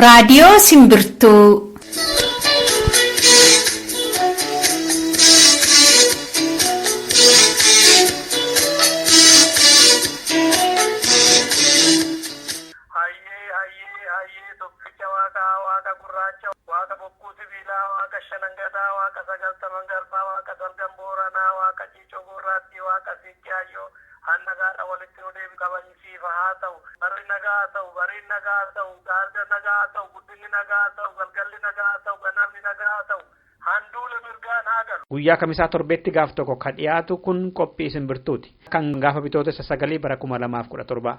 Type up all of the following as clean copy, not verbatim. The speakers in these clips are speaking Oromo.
Raadiyoo Simbirtuu. Guyyaa kamisaa torbeetti gaaf tokko kan dhiyaatu kun qophii Simbirtuuti. Kan gaafa bitootessa 9 bara 2017.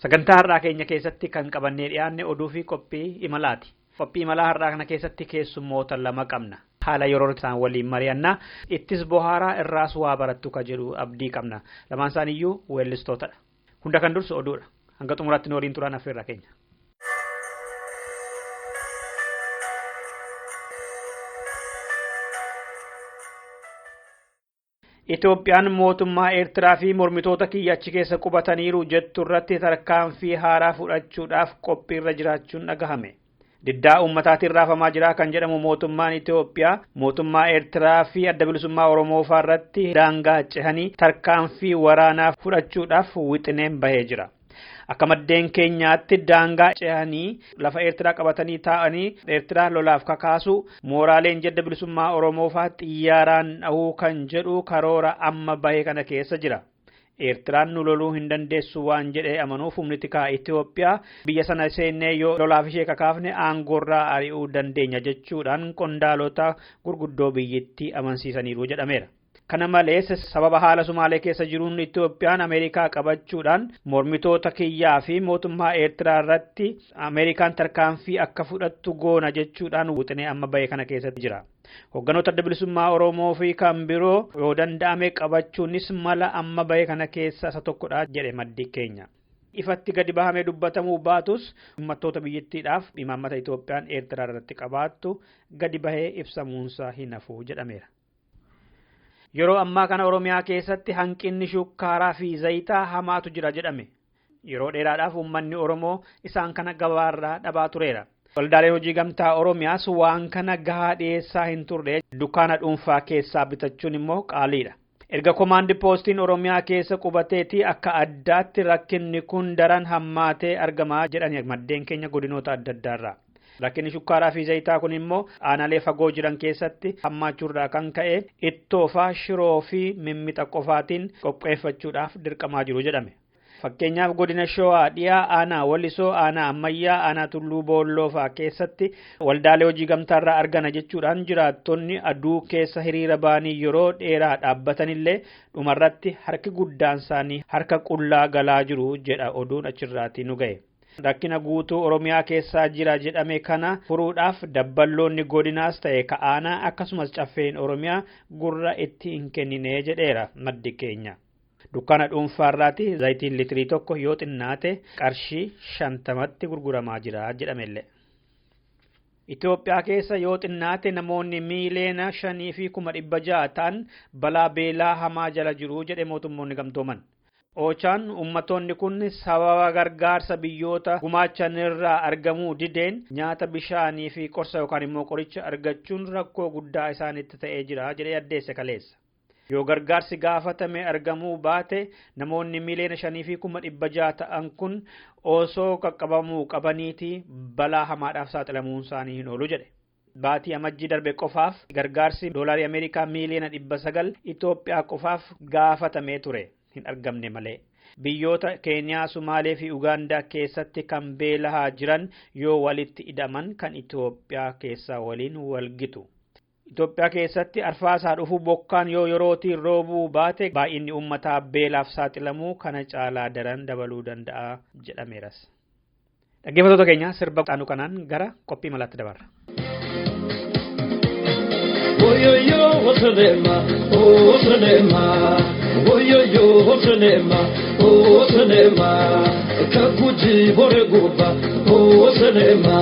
Sagantaa har'aa keenya keessatti kan qabannee dhiyaanne oduu fi qophii imalaati. Qophii imalaa har'aa kana keessatti keessummoota lama qabna. Haala yeroo isaan waliin mari'annaa ittis bohaaraa irraas waa barattu ka jedhu abdii qabna. Lamaan isaaniiyyuu weellistootadha. Hunda kan dursu oduudha. Hanga xumuraatti waliin turaan affeerraa keenya. Itoophiyaan mootummaa Eertiraa fi mormitoota kiyya achi keessa qubataniiru jettu irratti tarkaanfii haaraa fudhachuudhaaf qophiirra jiraachuun dhagahame. Diddaa uummataatiin raafamaa jira kan jedhamu mootummaan Itoophiyaa mootummaa Eertiraa fi adda bilisummaa Oromoo irratti daangaa cehanii tarkaanfii waraanaa fudhachuudhaaf wixineen bahee jira. Akka maddeen keenyaatti daangaa cehanii lafa Eertiraa qabatanii taa'anii Eertiraa lolaaf kakaasu mooraaleen adda bilisummaa Oromoo xiyyaaraan dhahuu kan jedhu karoora amma bahee kana keessa jira. Eertiraan nu loluu hin dandeessu waan jedhee amanuuf humni tikaa Itoophiyaa biyya sana seennee yoo lolaaf ishee kakaafne aangorraa ari'uu dandeenya jechuudhaan qondaalota gurguddoo biyyattii amansiisaniiru jedhameera. Kana malees sababa haala Sumaalee keessa jiruun Itoophiyaan Ameerikaa qabachuudhaan mormitoota kiyyaa fi mootummaa Eertiraa irratti Ameerikaan tarkaanfii akka fudhattu goona jechuudhaan wixinee amma bahee kana keessatti jira. Hogganoota adda bilisummaa Oromoo fi kan biroo yoo danda'ame qabachuunis mala amma bahee kana keessa isa tokkodha jedhe maddi keenya. Ifatti gadi bahamee dubbatamuu baatus uummattoota biyyattiidhaaf imaammata Itoophiyaan Eertiraa irratti qabaattu gadi bahee ibsamuunsaa hin hafu jedhameera. Yeroo ammaa kana Oromiyaa keessatti hanqinni shukkaaraa fi zayitaa hamaatu jira jedhame. Yeroo dheeraadhaaf uummanni Oromoo isaan kana gabaarraa dhabaa tureera. Waldaaleen hojii gamtaa Oromiyaas waan kana gahaa dhiyeessaa hin turre dukkaana dhuunfaa keessaa bitachuun immoo qaaliidha. Erga komaandi poostiin Oromiyaa keessa qubateetii akka addaatti rakkinni kun daran hammaatee argamaa jedhani maddeen keenya godinoota adda addaarraa. Rakkinni shukkaaraa fi zayitaa kun immoo aanaalee fagoo jiran keessatti hammaachuurraa kan ka'e ittoo shiroo fi mimmixa qofaatiin qopheeffachuudhaaf dirqamaa jiru jedhame. Fakkeenyaaf godina Shawaa dhiyaa aanaa Wallisoo aanaa Ammayyaa aanaa Tulluu Boolloo keessatti waldaalee hojii gamtaarraa argana jechuudhaan jiraattonni aduu keessa hiriira baanii yeroo dheeraa dhaabbatanillee dhumarratti harki guddaan isaanii harka qullaa galaa jiru jedha oduun achirraatii nu ga'e. Rakkina guutuu Oromiyaa keessaa jira jedhame kana furuudhaaf dabballoonni godinaas ta'e ka'aanaa akkasumas caffeen Oromiyaa gurra itti hin kennine jedheera maddi keenya. Dukkaana dhuunfaarraati zayitiin litirii tokko yoo xinnaate qarshii 50tti gurguramaa jira jedhamellee. Itoophiyaa keessa yoo xinnaate namoonni miiliyoona 5,600 ta'an balaa beelaa hamaa jala jiru jedhe mootummoonni gamtooman. Oochaan uummattoonni kun sababa gargaarsa biyyoota gumaachan irraa argamuu dideen nyaata bishaanii fi qorsa yookaan immoo qoricha argachuun rakkoo guddaa isaanitti ta'ee jira jedhee addeesse kaleessa. Yoo gargaarsi gaafatame argamuu baate namoonni miiliyoona 5,600 ta'an kun osoo qaqqabamuu qabaniiti balaa hamaadhaaf saaxilamuun isaanii hin oolu jedhe. Baatii amajjii darbe qofaaf gargaarsi doolaarii Ameerikaa miiliyoona 900 Itoophiyaa qofaaf gaafatamee ture. Hin argamne malee. Biyyoota Keeniyaa, Sumaalee fi Ugaandaa keessatti kan beelahaa jiran yoo walitti hidhaman kan Itoophiyaa keessaa waliin walgitu. Itoophiyaa keessatti arfaasaa dhufu bokkaan yoo yerootiin roobuu baate baay'inni uummataa beelaaf saaxilamuu kana caalaa daran dabaluu danda'a jedhameeras. Dhaggeeffattoota keenya sirba qaanu kanaan gara qophii malaatti dabarra. Kakuji bore guba, Selema,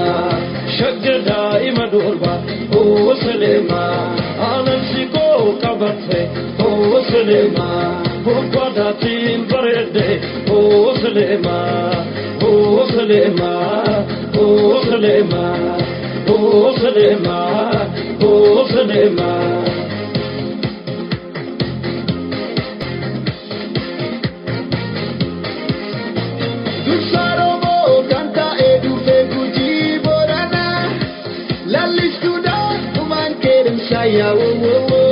Shagada Imadurba, Selema, Anasiko Kabate, Selema, Bukwada Tim Barede, Selema, Selema, Salema, oh Salema, oh Salema. Dusaromo canta edufe guji borana, la listuda uman kerem saya wo wo wo,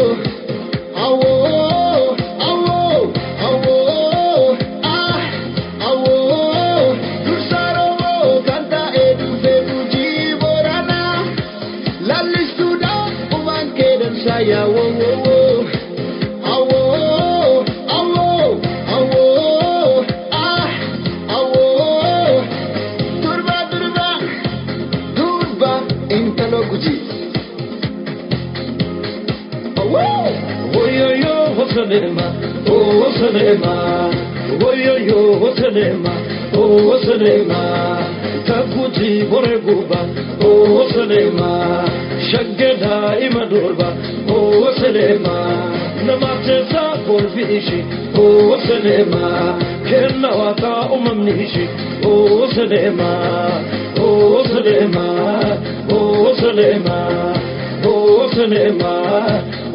awo awo awo ah awo. Dusaromo canta edufe guji borana, la listuda uman kerem saya wo wo wo, awo awo awo ah awo. Durba durba durba intalo guji. Oyoyo Salema, oh Salema, oyoyo Salema, oh Salema, takuji boreguba, oh Salema, shaggeda imadurba, oh Salema, namate sa bolfishi, oh Salema, kenna wata umamnishi, oh Salema, oh Salema, oh Salema. Oh Salema,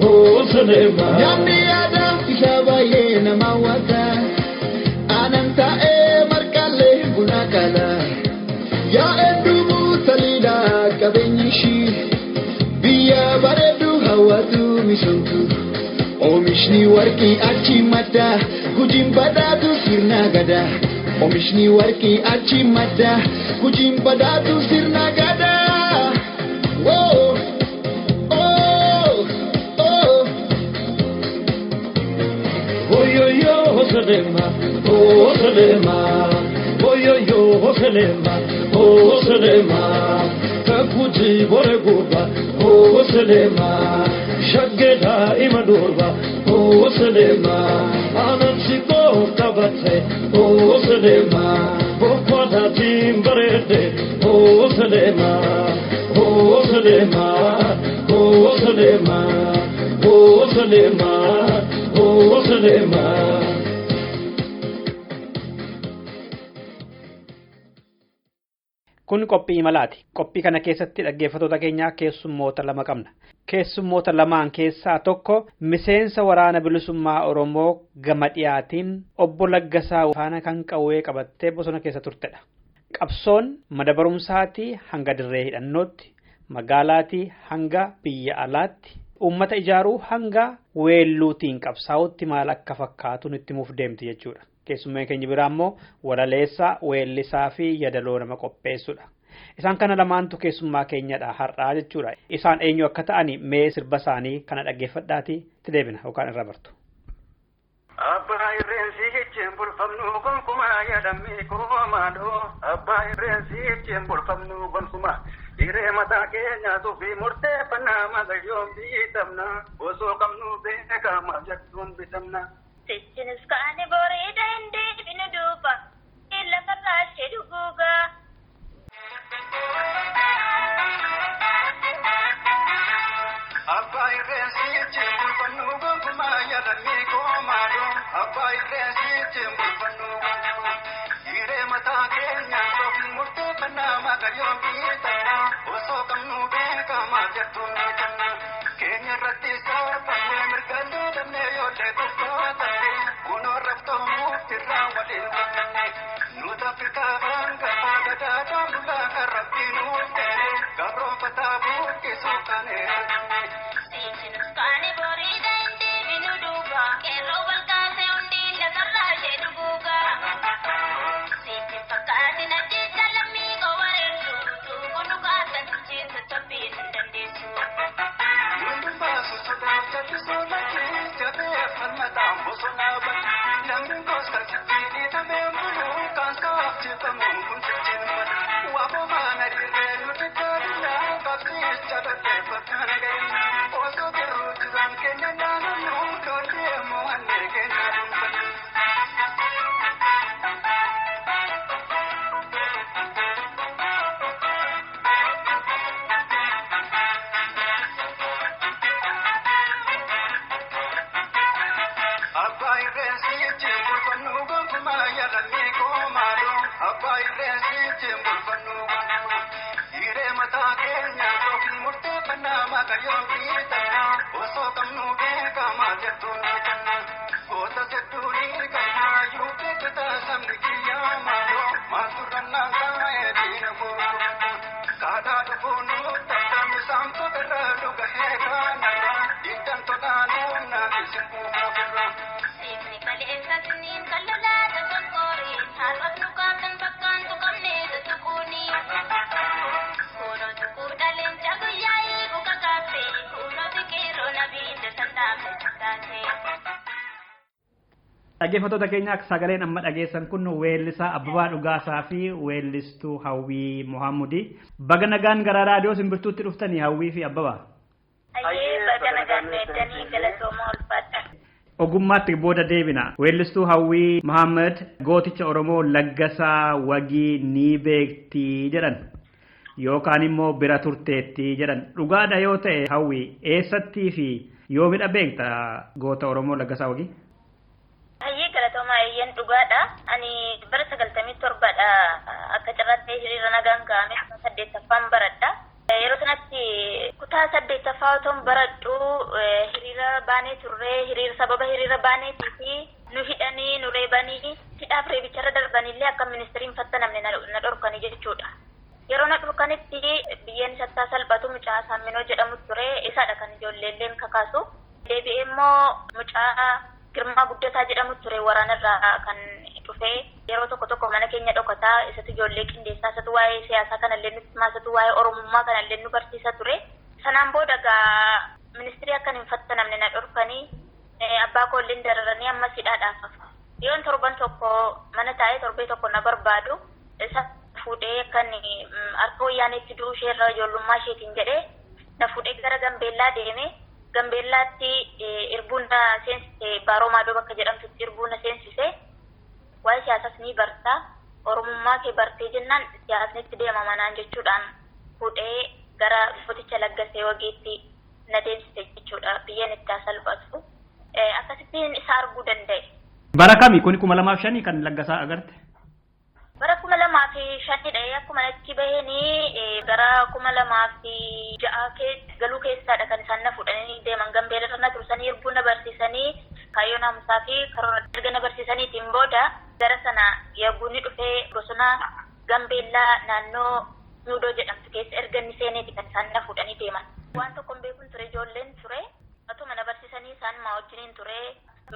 oh Salema. Yamni ada isabaye namawata, ananta markale gunakala. Ya endumu talida kabenyishi, biya baredu hawatu misontu. Omishni warki achimata, kujimbadatu sirnagada. Omishni warki achimata, kujimbadatu sirnagada. Whoa. Salema, oh Salema, oyoyo Salema, oh Salema, takuji boreguba, oh Salema, shaggeda imadurba, oh Salema, anansiko kabate, oh Salema, bokwada timbarede, oh Salema, oh Salema, oh Salema, oh Salema, oh Salema. Kun qophii imalaati. Qophii kana keessatti dhaggeeffattoota keenyaa keessummoota lama qabna. Keessummoota lamaan keessaa tokko miseensa waraana bilisummaa Oromoo gama dhiyaatiin obbo Laggasaa faana kan qawwee qabattee bosona keessa turtedha. Qabsoon madabarumsaatii hanga dirree hidhannootti, magaalaatii hanga biyya alaatti, uummata ijaaruu hanga weelluutiin qabsaa'utti maal akka fakkaatu nutti muuf deemti jechuudha. Keessummeen keenya biraa immoo walaleessaa, weellisaa fi yadaloo nama qopheessudha. Isaan kana lamaantu keessummaa keenyadha har'aa jechuudha. Isaan eenyu akka ta'ani mee sirba isaanii kana dhaggeeffadhaatii itti deebina yookaan irra bartu. Abbaa irreensi jecheen bulfamnu gonkumaa yaadammii koomaadhoo. Abbaa irreensi jecheen bulfamnu gonkumaa. Diree mataa keenyaatu fi murteeffannaa magayyoon bitamna. Osoo qabnu beekama jettuun bitamna. Sittinis kaane boreeda hin deebinu duuba lafa raashee dhuguuga. Abbaa irreensi jecheen bulfannu gonkumaa yaadannii koomaadhoo. Abbaa irreensi jecheen bulfannu gonkumaa. Diree mataa keenyaatu fi murteeffannaa magayyoon bitamna. Osoo qabnu beekama jettuun bitamna. Keenya irratti saarfannee mirgannee damnee yoollee tokkootanne kunoo raftoomu irraa waliin bakkanne nuti Afrikaa baangataa gadaadhaan bulaa kan rabbii nuuf ta'e gabroonfataa buqqisuu kan eeganne. Sittinis kaane boreeda hin deebinu duuba qeerroo wal kaasee hundi lafarraa ishee dhuguuga. Sittin fakkaatin ajjeessa lammii qowareessu tuuquu dhugaasan jeessa tabbiin hin dandeessu. Namni gosa sibiilii tamee muluu kan kaafsifamuun kun jijjiirama. Waaboo maana dirree nuti gaariidhaa qabsiisa dhaggeeffataan ga'e. Osoo birruu jiraan keenya naannoo doonii immoo hannee keenya dhuunfata. Abbaa irreensi jecheen bulfannu gonkumaa yaadannii koomaadhoo. Abbaa irreensi jecheen bulfannu gonkumaa. karyoon biitana osoo kamnuu beekamaa jettuun bitanna goota sedduudhii kannaa yoo beekata sabni kiyyaa maaloo maaltu rannaan taa'ee diina gurgurata kaadhaa dhufuunuu tattan saamtota irraa dhuga heekaanarra diidan todhaanuu naafisi kuufirra. Siifni kaleessa siniin kallalaa tasan kooriin har'as nu kaatan bakkaan tuqamnee tutuquunii. Kuunoo tuquu dhaleencha guyyaa eegu kakaaftee kuunoo tiqeeroo nabiinde sandaafne taatee. Dhaggeeffattoota keenya sagaleen amma dhageessan kun weellisaa Abbabaa Dhugaasaa fi weellistuu Hawwii Mohaamudii. Baga nagaan gara raadiyoo simbirtuutti dhuftanii Hawwii fi Abbabaa. Ayyee baga nagaan meeddanii galatooma ulfaadha. Ogummaatti booda deebina. Weellistuu Hawwii Mohaammed gooticha Oromoo Laggasaa Wagii ni beektii jedhan yookaan immoo bira turteetti jedhan. Dhugaadha yoo ta'e Hawwii eessattii fi yoomidha beekta goota Oromoo Laggasaa Wagii? Ayyee galatooma eeyyan dhugaadha. Ani bara 97dha akka carraatti hiriira nagaan kaa'ame 8ffaan baradha. Yeroo sanatti kutaa 8ffaa otoon baradhu hiriira baanee turree sababa hiriira baaneetii fi nu hidhanii nu reebanii hidhaaf reebicharra darbanillee akka ministeriin fattanamne na dhorkanii jechuudha. Yeroo na dhorkanitti biyyeen sattaa salphatu mucaa Saamminoo jedhamu ture isaadha kan ijoolleelleen kakaasu. Deebi'ee immoo mucaa Girmaa Guddataa jedhamu ture waraanarraa kan dhufee yeroo tokko mana keenya dhokataa isatu ijoollee qindeessaa isatu waa'ee siyaasaa kanallee nutti himaa isatu waa'ee oromummaa kanallee nu barsiisaa ture. Sanaan booda gaa ministirii akkan hin fattanamne na dhorkanii abbaa koolleen dararanii amma hidhaadhaaf hafa. Yoon torban tokko mana taa'ee torbee tokko na barbaadu isa fuudhee kan harka wayyaaneetti du'uu isheerra ijoollummaa isheetiin jedhee na fuudhee gara Gambeellaa deeme. Gambeellaatti irbuun na seensise Baaroo Maadoo bakka jedhamtutti irbuun na seensise. Waa'ee siyaasaas ni bartaa oromummaa kee bartee jennaan siyaasnitti deema manaan jechuudhaan fuudhee gara gooticha Laggasee Wagiitti na deemsise jechuudha biyyeen itti salphatu. Akkasittiin isa arguu danda'e. Bara kami kun 2005 kan Laggasaa agarte? Bara 2005dha akkuma achi baheenii gara 2006 galuu keessaadha kan isaan na fuudhanii deeman Gambeellarra na tursanii irbuu na barsiisanii kaayyoo naamusaa fi karoora erga na barsiisaniitiin booda gara sana yagguu ni dhufee bosona Gambeellaa naannoo Nuudoo jedhamtu keessa erga inni seeneeti kan isaan na fuudhanii deeman. Waan tokkoon beekuun ture ijoolleen ture atuma na barsiisanii isaan maa wajjiniin ture.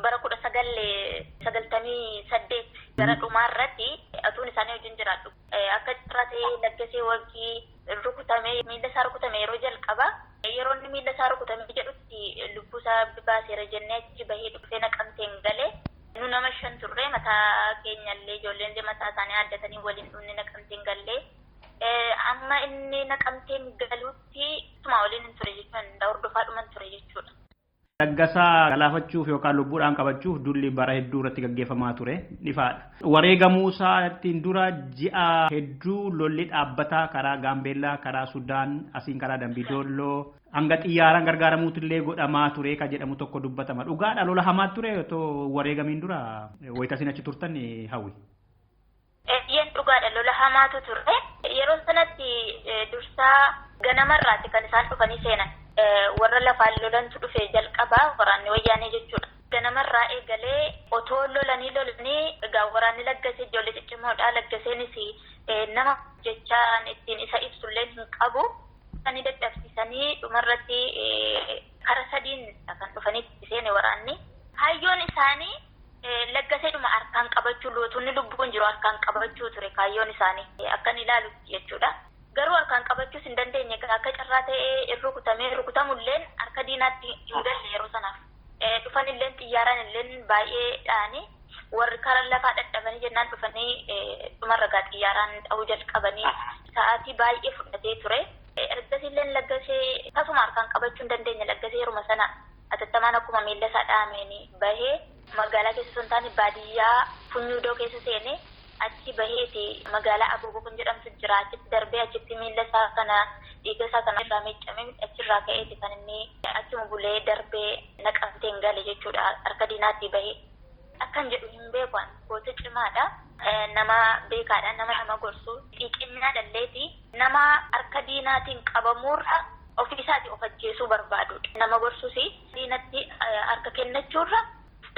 Bara 1998 gara dhumaarratti atuun isaanii wajjin jiraadhu. Akka carraa ta'ee Laggasee Wagii rukutamee miila isaa rukutame yeroo jalqaba yeroo inni miila isaa rukutame jedhutti lubbuu isaa baaseera jennee achi bahee dhufee Naqamteen galee nu nama 5 turre mataa keenyallee ijoolleen mataa isaanii addatanii waliin dhufne Naqamteen gallee amma inni Naqamteen galuutti tuma waliin hin ture jechuudha hordofaa dhuman ture jechuudha. Laggasaa galaafachuuf yookaan lubbuudhaan qabachuuf dulli bara hedduu irratti gaggeeffamaa ture ifaadha. Wareegamuusaa ittiin dura ji'a hedduu lolli dhaabbataa karaa Gaambeellaa, karaa Sudaan, asiin karaa Dambidolloo hanga xiyyaaraan gargaaramuutillee godhamaa ture kan jedhamu tokko dubbatama. Dhugaadha lola hamaa ture otoo wareegamiin dura wayitasiin achi turtan Hawwi. Eeyyeen dhugaadha lola hamaatu ture. Yeroo sanatti dursaa ganamarraati kan isaan dhufanii seenan. Warra lafaan lolantu dhufee jalqabaa waraanni wayyaanee jechuudha. Ganamarraa eegalee otoo lolanii egaa waraanni Laggasee ijoollee ciccimoodha. Laggaseenis nama jechaan ittiin isa ibsullee hin qabu. Isanii dadhabsiisanii dhumarratti kara sadiin kan dhufanii seene waraanni. Hayyoon isaanii Laggaseedhuma harkaan qabachuu lootunni lubbuun jiru harkaan qabachuu ture kaayyoon isaanii akkan ilaalutti jechuudha. Garuu harkaan qabachuus hin dandeenye akka carraa ta'ee rukutamulleen harka diinaatti hin galle yeroo sanaaf. Dhufanilleen xiyyaaraan illeen baay'ee dha'anii warri karaa lafaa dadhabanii jennaan dhufanii dhumarragaa xiyyaaraan dha'uu jalqabanii sa'aatii baay'ee fudhatee ture. Ergasilleen Laggasee tasuma harkaan qabachuu hin dandeenye Laggasee yeruma sana atattamaan akkuma miilla isaa dha'ameen bahee magaalaa keessa osoo hin taane baadiyyaa Funyuudoo keessa seene achi baheeti magaalaa Abuboo kan jedhamtu jira achitti darbee achitti miilla isaa kana dhiiga isaa kana irraa miiccamee achirraa ka'eeti kan inni achuma bulee darbee Naqamteen gale jechuudha harka diinaatti bahee akkan jedhu hin beekan goota cimaadha nama beekaadha nama gorsu xiiqinnaa dhalleeti nama harka diinaatiin qabamuurra ofiisaati of ajjeesuu barbaadudha. Nama gorsuus diinatti harka kennachuurra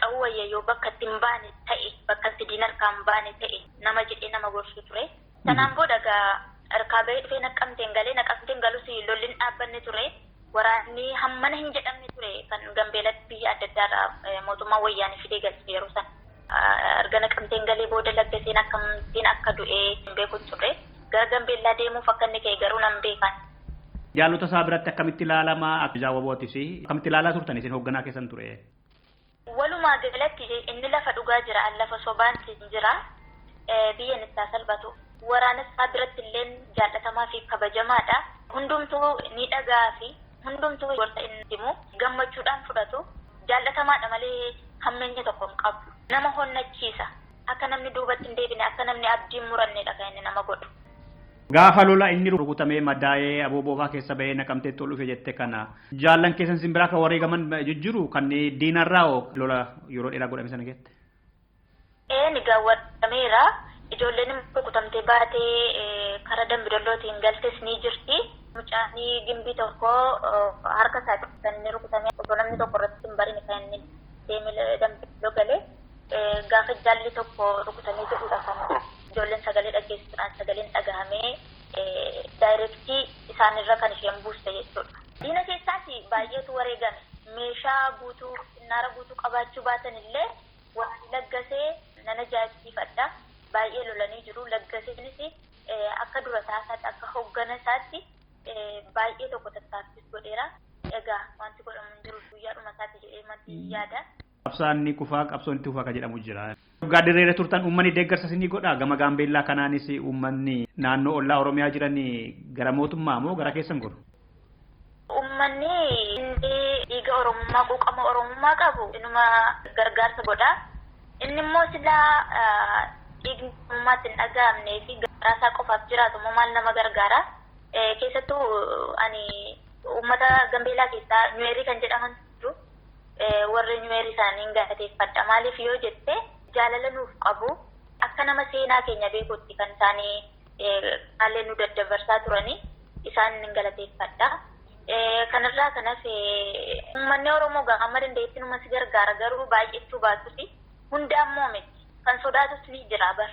ta'uu wayya yoo bakka itti hin baane ta'e bakka itti diin harkaa hin baane ta'e nama jedhee nama gorsu ture. Sanaan booda harkaa bahee dhufee Naqqamteen galee Naqqamteen galus lolliin dhaabbanne ture. Waraanni hammana hin jedhamne ture kan Gambeelatti biyya adda addaarraa mootummaa wayyaanii fidee galche yeroo sana. Erga Naqqamteen galee booda Laggaseen akkamittiin akka du'ee hin beeku ture. Gara Gambeellaa deemuuf akka inni ka'e garuu nan beekan. Jaalota isaa biratti akkamitti ilaalamaa akka jaawwabootis akkamitti ilaalaa turtan isin hoogganaa keessan ture? Walumaa galatti inni lafa dhugaa jira lafa sobaan jira biyya isaa salphatu. Waraana isaa biratti illee jaallatamaa fi kabajamaadha. Hundumtuu ni dhagaa fi hundumtuu gorsa inni himu gammachuudhaan fudhatu. Jaallatamaadha malee hammeenya tokko hin qabu. Nama honnachiisa. Akka namni duubatti hin deebine akka namni abdiin murannedha kan inni nama godhu. Gaafa lola inni rukutamee madaa'ee aboobofaa keessa bahee Naqamteetti ol dhufe jette kana jaallan keessan simbiraa kan wareegaman jijjiiru kan diinarraa lola yeroo dheeraa godhame sana jette. Ni gaawwatameera. Ijoolleen rukutamtee baatee karaa Dambidollootiin galtes ni jirti. Mucaan gimbii tokko harka isaatti kan inni rukutame obbo namni tokko irratti hin barine kan inni deemee Dambidolloo galee gaafa jaalli tokko rukutamee jedhudha kan ijoolleen sagalee dhageessisuudhaan sagaleen dhagahamee daayirektii isaanirra kan isheen buuste jechuudha. Diina keessaas baay'eetu wareegame. Meeshaa guutuu xinnaara guutuu qabaachuu baatan illee waan Laggasee nan ajaa'ibsiifadha. Baay'ee lolanii jiru. Laggaseenis akka dura taasaatti akka hooggana isaatti baay'ee tokko tattaafis godheera. Egaa wanti godhamu hin jiru guyyaadhuma isaatti jedhee manti yaada. Qabsaan ni kufaa qabsoon itti kufaa kan jedhamu jira. Waggaa dirreera turtan uummanni deeggarsa ni godha gama Gaambeellaa kanaanis uummanni naannoo ollaa Oromiyaa jiran gara mootummaa moo gara keessan godhu? Uummanni inni dhiiga Oromummaa quuqama Oromummaa qabu inuma gargaarsa godha. Inni immoo silaa dhiigni Oromummaatti hin dhaga'amnee fi garaasaa qofaaf jiraatu immoo maal nama gargaara. Keessattuu ani uummata Gambeellaa keessaa Nyuweerii kan jedhaman jiru. Warri Nyuweerii isaanii galateeffadha. Maaliif yoo jette jaalala nuuf qabu akka nama seenaa keenya beekutti kan isaanii haallee nu daddabarsaa turanii isaan ni galateeffadha. Kanarraa kanas uummanni Oromoo amma dandeetti numa si gargaara garuu baay'achuu baatus hunda ammoo miti kan sodaatus ni jira bar.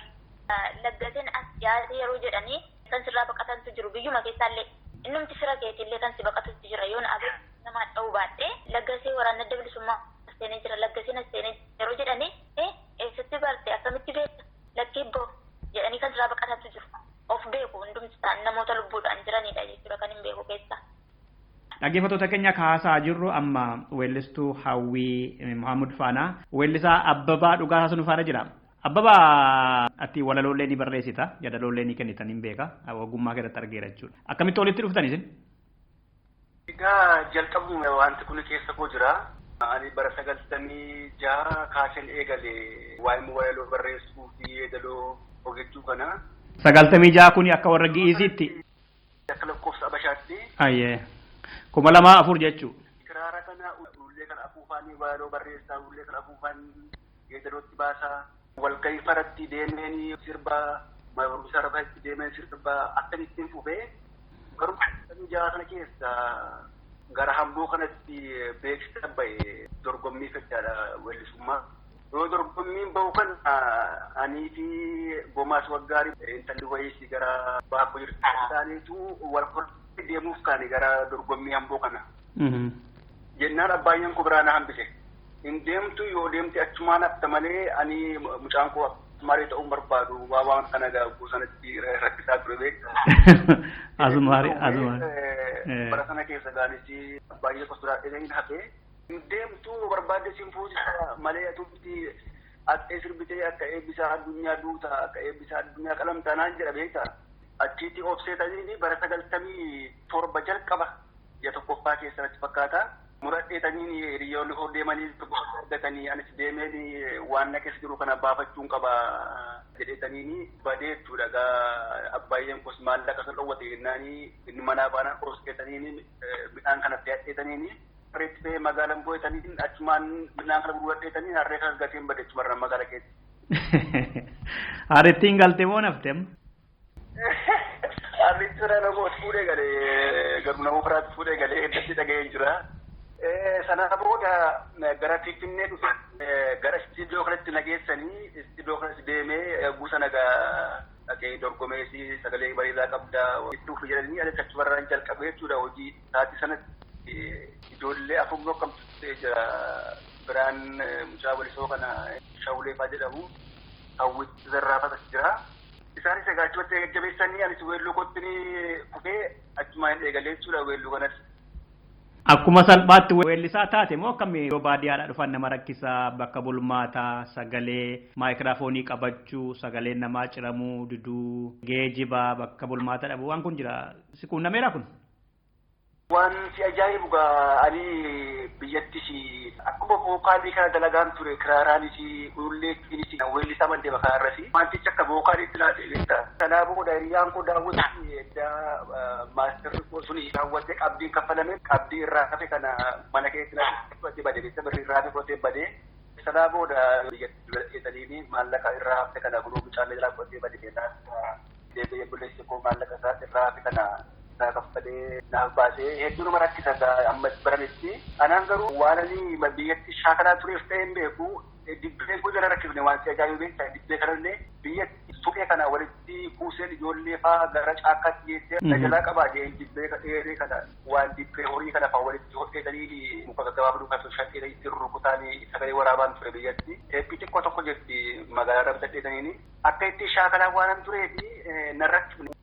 Laggaseen as yaa'ee yeroo jedhanii kan sirraa baqatantu jiru biyyuma keessaallee innumti fira keetillee kan si baqatutti jira yoo nama dha'uu baadhee Laggasee waraana adda bilisummaa as seenee jira Laggaseen as seenee yeroo jedhanii eessatti barte akkamitti beekta lakkiibboo jedhanii kan sirraa baqatantu jiru. Of beeku hundumti isaan namoota lubbuudhaan jiranidha jechuudha kan hin beeku keessa. Dhaggeeffattoota keenya kaasaa jirru amma weellistuu Hawwii Muhammad faana weellisaa Abbabaa Dhugaasaa nu faana jira. Abbabaa ati walaloolee ni barreessita yaadaloolee ni kennitan hin beeka ogummaa keessatti argeera jechuudha. Akkamitti walitti dhuftan isin? Egaa jalqabu wanti kun keessa koo jira. Ani bara 96 kaaseen eegale waa'ee walaloo barreessuu fi yeedaloo hojjechuu kana. 96 kun akka warra Gi'iisiitti. Akka lakkoofsa Abashaatti. Ayyee. 2004 jechuu. Kiraara kana ullee kana afuufaan walaloo barreessaa ullee kana afuufaan yeedalootti baasaa. Walgahii faratti deemeen sirba barumsa irratti deemeen sirba akkanittiin fufee garuu 96 kana keessa gara hamboo kanatti beeksisa bahe dorgommii fedhaadha weellisummaa. Yoo dorgommiin bahu kan anii fi Gomaas Waggaarii intalli wayiis gara baakoo jirtu isaaniitu wal qorree deemuuf kaane gara dorgommii hamboo kana. Jennaan abbaayyeen koo biraana hambise. In deemtu yoo deemte achumaan hafta malee ani mucaan koo marii ta'uu barbaadu waan kana gaaguu sanatti rakkisaa ture beekta. Azumaari. Bara sana keessa gaanis baay'ee kosturaadhee hin hafe. In deemtu barbaadde siin fuusisa malee atutti akka sirbitee akka eebbisaa addunyaa duuta akka eebbisaa addunyaa qalamtaa naan jedha beekta. Achiitti obseetanii bara 97 jalqaba ji'a tokkoffaa keessatti fakkaata. Muradheetanii hiriyoonni hoo deemanii argatanii anis deemeen waan na keessa jiru kana baafachuun qaba jedhetanii badee jechuudha. Abbaayyeen kos maallaqa san dhowwate jennaanii inni manaa baanaan qoroskeetanii midhaan kana fe'adheetanii reetti fe'ee magaalaan boo'etanii achumaan midhaan kana gurguradheetanii harree kan gateen bade achumarra magaala keessa. Harrettiin galtee moo naftem? Harrichi namoota fuudhee galee garuu nama biraatti fuudhee galee heddatti dhaga'ee jira. Sana booda gara Finfinnee dhufe gara istiidiyoo kanatti nageessanii istiidiyoo kanatti deemee guusa nagaa dhaqee dorgomeessi sagalee bareedaa qabda itti jedhanii ani achi barraan jalqabe jechuudha hojii taati sanatti ijoollee afur qabsiisee jira biraan mucaa walisoo kana shawuleefaa jedhamu hawwitti zarraafatas jira. Isaanis egaa achumatti jajjabeessanii anis weelluu kottinii kufee achumaan eegalee jechuudha weelluu kanas. Akkuma salphaatti weellisaa taate moo akkamii yoo baadiyyaadhaa dhufan nama rakkisaa bakka bulmaataa sagalee maayikiraafoonii qabachuu sagaleen namaa ciramuu diduu geejibaa bakka bulmaataa dhabuu waan kun jira si quunnameera kun? Wanti ajaa'ibu gaa ani biyyattis akkuma vookaalii kana dalagaan ture kiraaraanis ulleettiinis weellisaa mandee bakaa irrasi wantichi akka vookaaliitti laatee beekta. Kanaa booda hiriyyaan koo daawwatti eddaa maastarri koo suni daawwattee qabdiin kaffalame qabdii irraa hafe kana mana keessatti fudhatee badee beekta birrii irraa hafe fudhatee badee. Sanaa booda biyyatti jedhanii maallaqa irraa hafe kana guruu mucaallee jalaa fudhatee badee deebi'ee bulleessi koo maallaqa isaa irraa hafe kana kaffalee naaf baasee hedduu nama rakkisa ammas barametti anaan garuu waan ani biyyatti shaakalaa tureef ta'e hin beeku dibbee koo jala rakkifne waan si ajaa'ibu beektaa dibbee kanallee biyyatti suphee kana walitti kuuseen ijoollee faa gara caakkaatti geessee najalaa qabaa jeen dibbee dheeree kana waan dibbee horii kana faa walitti hodheetanii muka gaggabaabduu kan shaqeedha itti rurrukutaanii sagalee waraabaan ture biyyatti eebbi xiqqoo tokko jirti magaalaa dabsadheetaniini akka itti shaakalaa waanan tureefi nan rakkifne.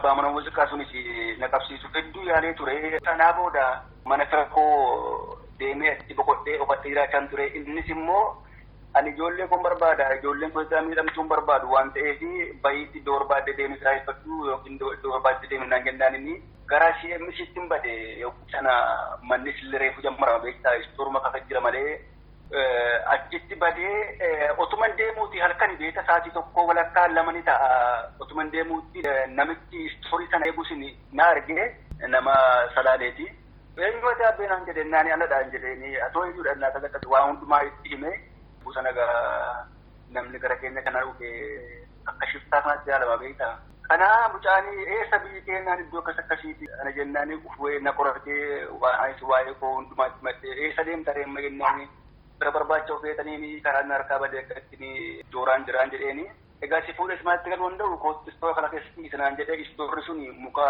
Mana muuziqaa sunis na qabsiisu hedduu yaalee ture. Sanaa booda mana koo deemee itti boqodhee ofattee jiraachaan ture. Innis immoo ani ijoollee kun barbaada. Ijoolleen kun isaa miidhamtuun barbaadu waan ta'eef bahiitti iddoo barbaadde deemee siraayeffadhu yookiin iddoo barbaadde deemee naan jennaan inni gara CMC'tti hin bade sana manni sillereefu jammarama beektaa istooruma kafa jira malee achitti badee otuman deemuuti halkan beeta sa'aatii tokko walakkaa lama ni ta'a otuman deemuuti namichi istoorii sana eegus na argee nama salaaleeti. Eenyu daabbee naan jedhee naani aladhaan jedheeni atoo iyyuudha naa talaqqatu waa hundumaa itti himee buusa nagaa namni gara keenya kana dhufe akka shiftaa kanatti jaalama beektaa. Kana mucaanii eessa biyyi keenyaan iddoo akkasiiti ana jennaani ufee na qoratee waa'ee koo hundumaatti maddee eessa deemta deemma jennaani. Bira barbaacha ofeetanii karaa harkaa badee akkatti jooraan jiraan jedheeni. Egaa si fuudhes maatti galuu danda'u koottistoota kana keessatti isinaan jedhee istoorri sun muka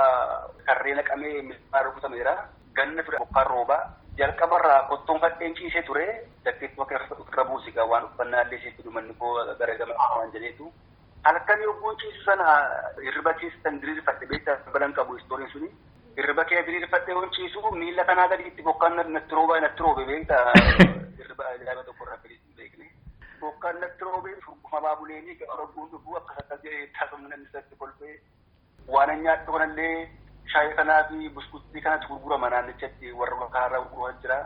karree naqamee mismaar rukutameera. Ganna ture bokkaan roobaa. Jalqabarraa qottoon fadheen ciisee ture. Dakkeetti bakka irra buusigaa waan uffannaallee isiitti dhumanni koo gara gama waan jedheetu. Halkan yogguun ciisu sana hirriba keessatti diriirfadhe beektaa balan qabu istooriin suni. Hirriba kee diriirfadhee waan ciisu miila kanaa gadiitti bokkaan natti roobe beektaa. Ajaa'iba tokko irraa fedhiisu beekne. Bokkaan natti roobee furguma baabuleeni garogguun dhufuu akkasatti jedhee taasifamni namni isatti kolfee waan nyaattu kanallee shaayii kanaa fi buskuutii kanatti gurgurama naannichatti warra makaarraa gurguran jira.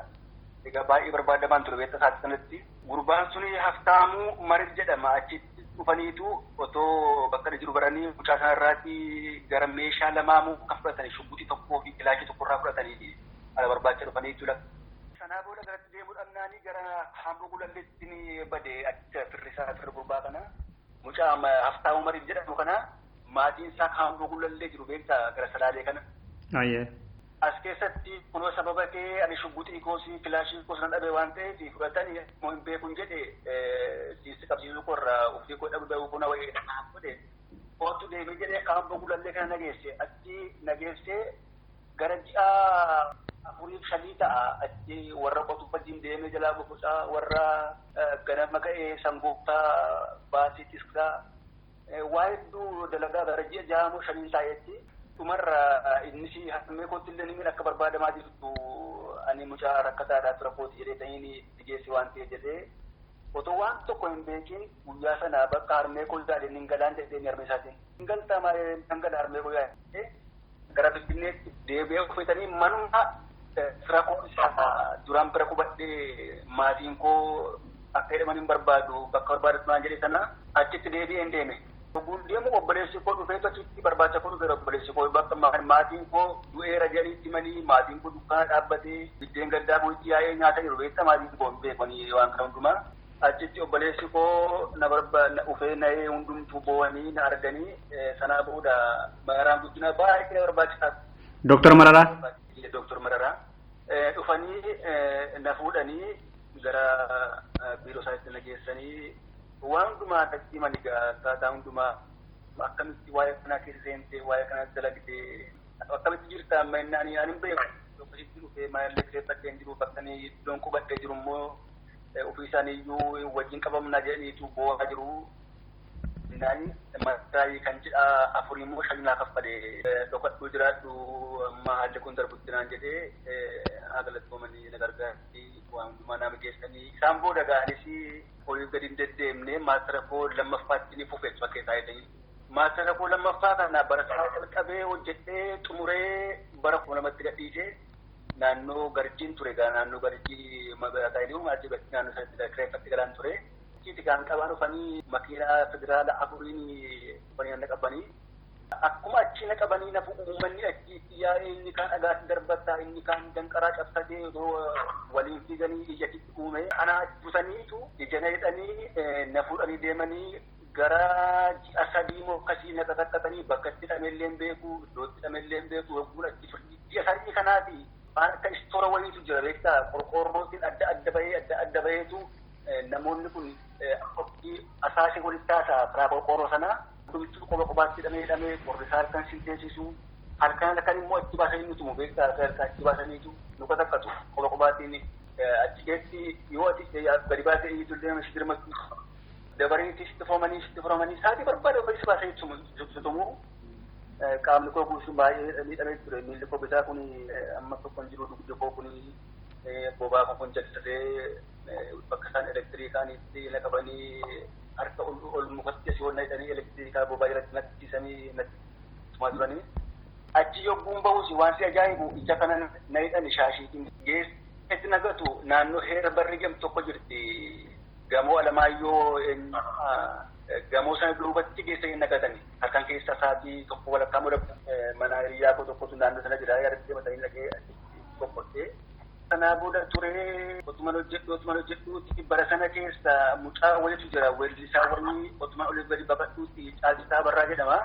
Egaa baay'ee barbaadamaan ture beektaa isaatti kanatti. Gurbaan suni haftaamuu maris jedhama achitti dhufaniitu otoo bakka jiru baranii mucaa sanarraatti gara meeshaa lamaamuu akka fudhatanii shubbutii tokkoo fi kilaashii tokkorraa fudhatanii ala barbaacha dhufanii jechuudha. Sanaa booda garatti deemuudhaan naanii gara hambuu gulalleetti ni bade achi firrisaa firri gurbaa kana mucaa haftaamuu maris jedhamu kana maatiin isaa hambuu gulallee jiru beektaa gara salaalee kana. As keessatti kunoo sababa kee ani shubbutii koosii kilaashii koos nan dhabee waan ta'eef fudhatanii moo hin beekun jedhe siisi qabsiisuu korraa ufii koo dhabu bahuu kuna wayii dhanaa godhe kootu deemee jedhee hambuu gulallee kana nageesse achi nageessee gara ji'a afuriif shanii ta'a achi warra qotu wajjin deemee jalaa boqocaa warra ganama ka'ee sangooftaa baasii tiskaa waa hedduu dalagaa gara ji'a ja'amoo shanii taa'etti dhumarra innis hammee kootti illee ni akka barbaadamaa jirtu ani mucaa rakkataadhaa tura kooti jedhee ta'ini dhigeessi waan ta'e jedhee otoo waan tokko hin beekin guyyaa sana bakka harmee koo ilaalee hin galaan jedhee ni harmee isaatiin hin galtaa malee hin gala harmee koo yaa'e gara Finfinneetti deebi'ee uffatanii manuma fira koo isaa duraan bira qubadhee maatiin koo akka jedhaman hin barbaadu bakka barbaadatu naan jedhee sana achitti deebi'ee hin deeme. Oguun deemu obboleessi koo dhufeetu achitti barbaacha koo dhufeera obboleessi koo bakka maatiin koo du'eera jedhaniitti manii maatiin koo dukkaana dhaabbatee biddeen gaddaa koo itti yaa'ee nyaata jiru beektaa maatiin koo hin beekanii waan kana hundumaa. achitti obboleessi koo na ufee na'ee hundumtuu boo'anii na arganii sanaa booda Mararaan guddina baay'ee barbaachisaa. Dooktar Mararaa. Dooktar Mararaa dhufanii na fuudhanii gara biiroo isaatti na geessanii waan hundumaa dhaqii manigaa akkaataa hundumaa akkamitti waa'ee kanaa keessa seentee waa'ee kanaa dalagdee akkamitti jirta amma inni ani hin beeku tokkositti dhufee maallee keessatti hin jiru bakkanii iddoon qubadhee jiru immoo ofii isaaniiyyuu wajjin qabamna jedhaniitu boo'aa jiru. Naani mataayii kan jedha afurii immoo shaninaa kaffalee dhokadhuu jiraadhu amma haalli kun darbutti naan jedhee agalattoomanii na gargaarti waan hundumaa nama geessanii isaan booda ga'anis oliif gadi hin deddeemne maastara koo lammaffaatti ni fufeessu bakka isaa jedhanii. Maastara koo lammaffaa kana bara isaa jalqabee hojjedhee xumuree bara 2000tti gadhiisee naannoo Garjiin ture gaa naannoo Garjii magaalaa Taayiluu maatii bakki naannoo sanatti kireeffatti galaan ture. Achitti kan qabaan dhufanii makiinaa federaala afuriin dhufanii na qabanii. Akkuma achi na qabanii nafu uummanni achitti yaa'ee inni kaan dhagaatti darbataa inni kaan danqaraa cabsatee waliin fiiganii iyyatitti uume. Ana busaniitu ija na hidhanii na fuudhanii deemanii gara ji'a sadii moo akkasii na qaqaqqatanii bakka itti hidhameellee hin beeku iddootti hidhameellee hin beeku wagguun achi firdi. Ji'a sadii kanaati waan akka istoora wayiitu jira beektaa qorqoorrootiin adda baheetu namoonni kun akkatti asaasii walitti taasaa karaa qorqoorroo sanaa dubichuu qobaatti hidhamee qorrisaa halkan sinteessisu halkan immoo achi baasanii nutumu beektaa halkan achi baasaniitu nu qaqaqqatu qobaattiin achi keessi yoo ati gadi baasee iyyitullee si dirmatu dabariitti sitti furamanii saatii barbaade ofii baasanii tumu qaamni koo guutuun baay'ee miidhamee ture miilli koo bitaa kun amma tokkoon jiru dugda koo kun bobaa koo kun jallisatee bakka isaan elektiriikaanitti na qabanii harka ol mukatti asii ol na hidhanii elektiriikaa bobaa jalatti naqsiisanii natti tumaa turanii. Achi yogguun bahus waan si ajaa'ibu ija kana na hidhani shaashiitiin geessetti nagatu naannoo heera barri gam tokko jirti gamoo Alamaayyoo gamoo sana duubatti geessanii nagatanii halkan keessa saatii tokko walakkaa mudatu mana hiriyaa koo tokkotu naannoo sana jira yaadatti matanii dhaqee tokkottee. Sanaa booda turee otuman hojjedhuuti bara sana keessa mucaa wayitu jira weellisaa wayii otuman oliif gadi baqadhuuti Caalchisaa Barraa jedhama.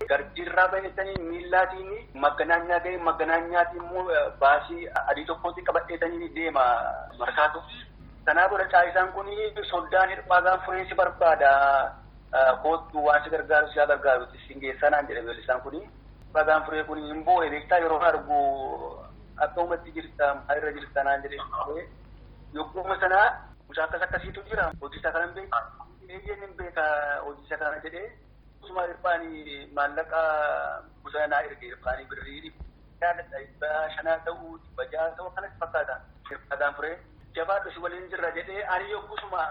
Garjiirraa baheessanii miillaatiin magganaanyaa ga'e magganaanyaatiin immoo baasii adii tokkotti qabadheetanii deema markaatu. Sanaa booda Caalisaan kun soddaan hirphaa fureensi barbaada kootu waan si gargaaru si gargaarutti siin geessaa naan jedhe weellisaan kun. Hirphaa furee kun hin boo'e beektaa yeroo argu akka uumatti jirta maalirra jirta naan jedhe yogguma sanaa mucaa akkasiitu jira hojii isaa kanan beeka eeyyeen hin beeka hojii isaa kana jedhee usuma hirphaanii maallaqa busanaa erge hirphaanii birrii dhibba shanaa ta'uu dhibba ja'a ta'uu akkanatti fakkaata hirphaa furee jabaadhu si waliin jirra jedhee ani yoggusuma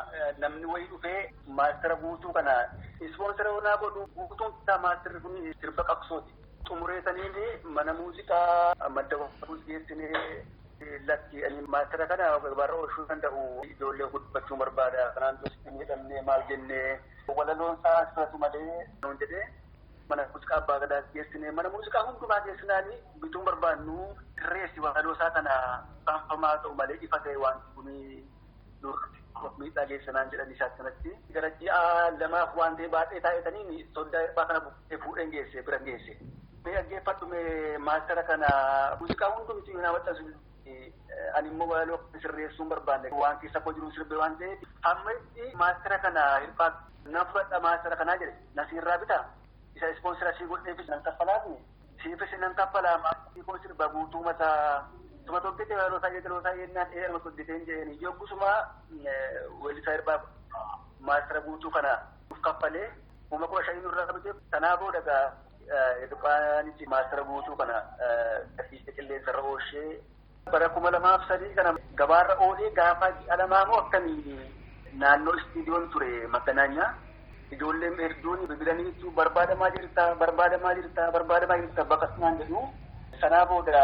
namni wayii dhufee maastara guutuu kana ispoonsara naa godhu guutuun isaa maastarri kun sirba qabsooti. Xumureetaniin mana muuziqaa madda waa'uus geessinee lakki ani maastara kana barbaada oolchuu danda'u ijoollee guddifachuu barbaada kanaan dursitee miidhamnee maal jennee walaloon isaa asirratti malee nuun jedhee mana muuziqaa abbaa gadaa geessinee mana muuziqaa hundumaa geessinaanii bituun barbaadnu irreessi walaloo isaa kana faanfamaa ta'u malee ifa ta'e waan kuni miidhaa geessinaan jedhan isaatti sanatti gara ji'a lamaaf waan ta'e baay'ee taa'etaniin soddaa hirphaa kana buqqee fuudheen geesse bira geesse. Dhaggeeffadhume maastara kana muuziqaa hundumti na waxxasu ani immoo walaloo sirreessuun barbaanne waan keessa koo jiru sirbe waan ta'eef amma itti maastara kana hirphaa nan fudhadha maastara kanaa jedhe nasiirraa bitaa isa ispoonsira sii godheefis nan kaffalaafne siifis nan kaffalaa maastarri koo sirba guutuu mataa suma tokkitti walaloo isaa yeedaloo isaa yennaan dheerama sodditeen jedheen yoggusuma weellisaa hirphaa maastara guutuu kana uf kaffalee 15,000 irraa bite sanaa booda gaa Hirphaanichi maastara guutuu kana gadhiiste qilleensarra oolchee bara 2003 kana gabaarra oolee gaafa alamaa moo akkamii naannoo istiidiyoon ture Magganaanyaa ijoolleen hedduun bilbilaniitu barbaadamaa jirta baqasnaan jedhu sanaa booda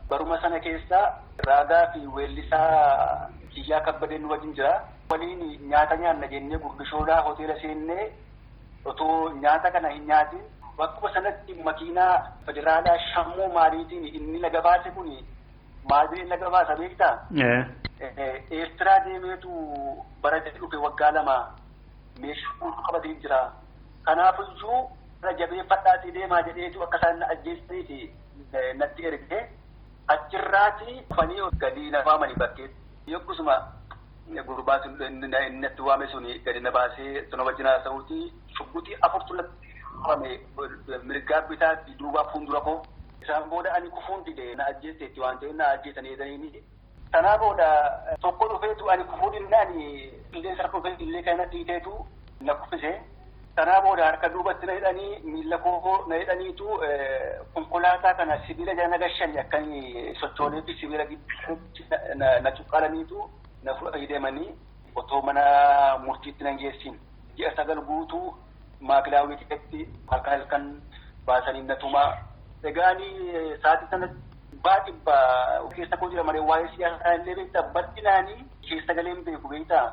baruma sana keessa raagaa fi weellisaa Kiyyaa Kabbadeen nu wajjin jira waliin nyaata nyaanna jennee Gurdishoodhaa hoteela seennee otoo nyaata kana hin nyaatin bakkuma sanatti makiinaa federaalaa shammuu maaliitiin inni laga baase kun maaliin laga baasa beektaa? Eertiraa deemeetu baratee dhufe waggaa lama meeshaa qabatee jira. Kanaafiyyuu jabeeffadhaatii deemaa jedheetu akka isaan na ajjeesaniiti natti ergee achirraati dhufanii gadi na waamanii bakkeetti. Yookusuma gurbaa natti waame suni gadi na baasee sana wajjin haasa'uuti shuggutii afurtu natti waame mirgaa bitaatti duubaa fuuldura koo. Isaan booda ani kufuun dide na ajjeeseetti waan ta'eef na ajjeesanii jedhanii. Kanaa booda tokko dhufeetu ani kufuu dinnaani qilleensa harka dhufee illee kan natti hiiteetu na kuffise. Kanaa booda harka duubatti na hidhanii miila koo na hidhaniitu konkolaataa kana sibiila jala na gashanii akkan sochooneetti sibiila na cuqqaalaniitu na fudhatanii deemanii otoo mana murtiitti na geessin. Ji'a 9 guutuu maakilaawii keessatti halkan baasanii na tumaa. Egaani sa'aatii sana baadhibba keessa koo jira malee waa'ee siyaasaa illee beektaa bal'inaanii keessa galee hin beeku beektaa.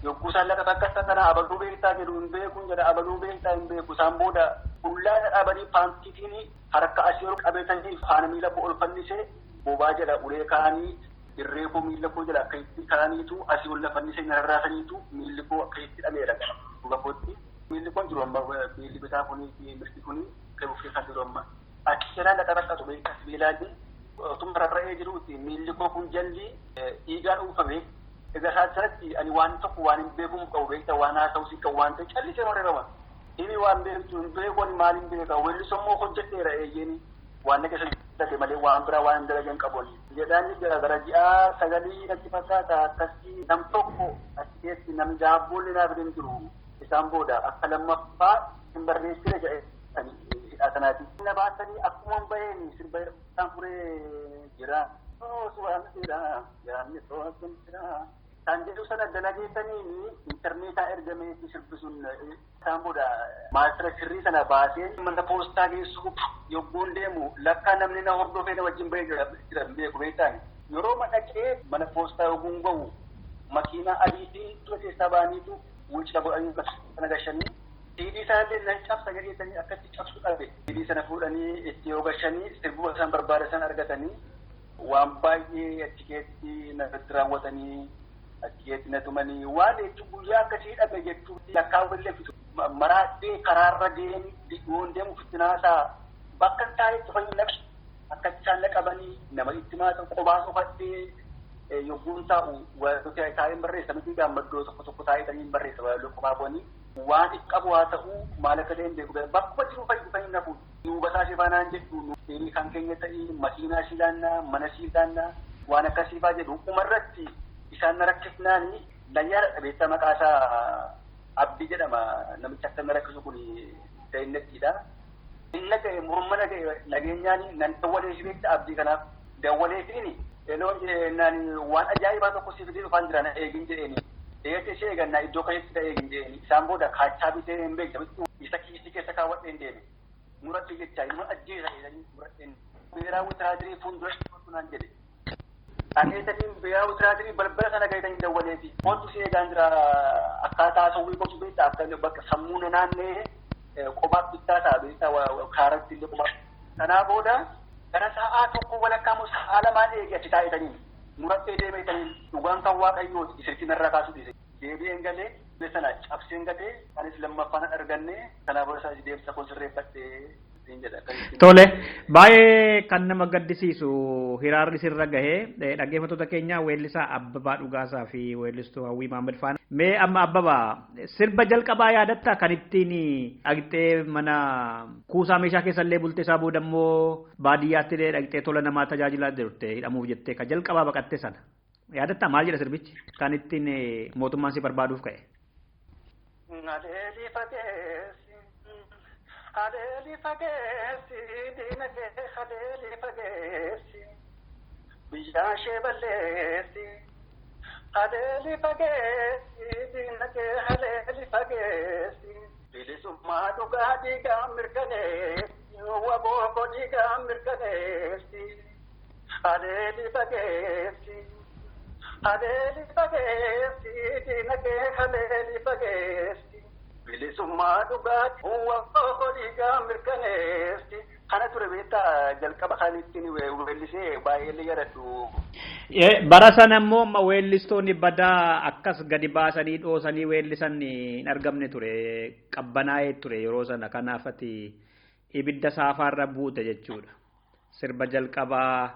Yogguu isaan lafa akka kana abaluu beektaa jedhu hin beeku jedha abaluu beektaa hin beeku isaan booda qullaana dhaabanii paantiitiin harka asii ol qabeetanii faana miila koo ol fannisee bobaa jedha ulee kaa'anii irree koo miila koo jedha akka itti kaa'aniitu asii ol fannisee narraasaniitu miilli koo akka itti dhameera duuba kootti. Miilli kun jiru amma miilli bitaa kuni mirgi kuni qabu keessaa jiru amma. Akkisanaan dhaqaraqatu beekaa sibiilaatti otuma rarra'ee jiruuti miilli koo kun jalli dhiigaan uffame. Egaa sanatti ani waan tokko waan hin beeku qabu beektaa waan haasa'u si qabu waan ta'e callisee horeerama. Inni waan beektu hin beeku ani maal hin beeka weellisummoo hojjedheera eeyyeni waan nageessa dhabde malee waan biraa waan hin dalagan qabu. Jedhaanii gara ji'a 9 natti fakkaata akkasii nam tokko as keessi nam daabboollee naaf hin jiru isaan booda akka lammaffaa hin barreessine jedhe hidhaatanaati. Na baasanii akkuma baheen sirba isaan furee jira. Suuraan jira yaadni too'atin jira. Kan jedhu sana dalageessanii intarneetaa ergamee sirbisuun isaan booda maastira sirrii sana baasee mana poostaa geessuuf yogguun deemu lakkaa namni na hordofee na wajjin bahee jira beeku beektaan. Yeroo madhaqee mana poostaa yogguun bahu makiinaa adiitiin tura keessaa ba'aniitu wucina godhanii kana gashanii. Siidii isaallee na cabsa gadeessanii akkatti cabsu dhabe. Siidii sana fuudhanii itti yoo gashanii sirbuma isaan barbaadan argatanii waan baay'ee achi keessatti natti raawwatanii achi keessatti na tumanii waan jechuun guyyaa akkasii dhabe jechuun lakkaawwan fitu maraadhee karaarra deemuun deemu fittinaasaa bakka taa'etti fayyadamu akka isaan qabanii nama itti maata qophaa sofattee yogguun taa'u wantoota taa'een barreessa miti gaammaddoo tokko taa'etanii barreessa waloo qophaa bu'anii waan qabu haa ta'u maal akka ta'een beeku bakkuma jiru fayyadu nafu duubasaa sifaanaan jedhu kan keenya ta'ii makiinaa silaannaa mana silaannaa waan akkasiifaa jedhu umarratti isaan na rakkisnaanii layyaadha dhabeessa maqaasaa abdii jedhama namicha akka na rakkisu kun da'innattiidha. Inni ga'e mormana ga'e nageenyaanii nan dawwalee si beekta abdii kanaaf dawwalee fiini eloon jennaan waan ajaa'ibaa tokko si fidee dhufaan jira na eegin jedheeni. Eegatti ishee eegannaa iddoo kanetti na eegin jedheeni isaan booda kaachaa bitee hin beekta isa kiisii keessa kaawwadhee hin deeme. Muratti jechaa ilma ajjeesa jedhanii muradheen beeraa wutiraatirii fuulduratti fudhatuunaan jedhe. Dhageessanii beeraa wutiraatirii balbala sana gahetanii dawwaleefi wantu si eegaan jira akkaataa sawwii gosu beektaa akka bakka sammuu naannee qophaa bittaa ta'a beektaa kaaratti illee qophaa. Kanaa booda gara sa'aa tokko walakkaa moo sa'aa lamaan eegi achi taa'etanii muradhee deemeetanii dhugaan kan waaqayyooti isirratti narraa kaasuu dhiise. Deebi'een galee sana cabseen gatee anis lammaffaan arganne kanaa booda isaas deemsa kun sirreeffadhee jedha. Tole baay'ee kan nama gaddisiisu hiraarri sirra gahee dhaggeeffattoota keenya weellisaa Abbabaa Dhugaasaa fi weellistuu Hawwii Maammed faana. Mee amma Abbabaa sirba jalqabaa yaadatta kan ittiin dhaqxee mana kuusaa meeshaa keessallee bultee isaa booda immoo baadiyyaatti dhaqxee tola namaa tajaajilaa jirte hidhamuuf jettee kan jalqabaa baqatte sana. Yaadatta maal jedha sirbichi kan ittiin mootummaan si barbaaduuf ka'e? Haleeli fageessi diinagdee haleeli fageessi biyyaa ishee balleessi haleeli fageessi diinagdee haleeli fageessi bilisummaa dhugaa dhiigaa mirkaneessi wabooko dhiigaa mirkaneessi haleeli fageessi haleeli fageessi diinagdee haleeli fageessi. Bilisummaa dhugaatti wabooko dhiigaa mirkaneessi kana ture beektaa jalqaba kan ittiin weellisee baay'ee yaadadhu. Bara sana immoo weellistoonni badaa akkas gadi baasanii dhoosanii weellisan hin argamne ture qabbanaa'ee ture yeroo sana kanaafati ibidda saafaarra buute jechuudha. Sirba jalqabaa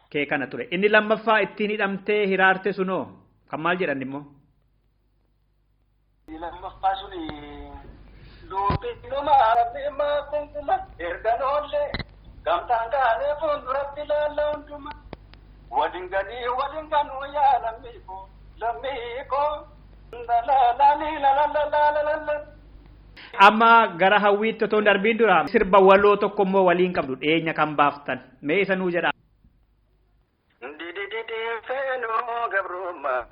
kee kana ture. Inni lammaffaa ittiin hidhamtee hiraarte sunoo kan maal jedhan immoo? Lammaffaa suni duubiinuma arabbiimaa kunkuma erganoollee gamtaan kaanee fuulduratti ilaalla hunduma waliin gadii waliin ganuu yaa lammiikoo lalala. Amma gara hawwiitti otoo darbiin dura sirba waloo tokko immoo waliin qabdu dhiyeenya kan baaftan mee isa nuu jedha. Didididii feenuu gabrummaa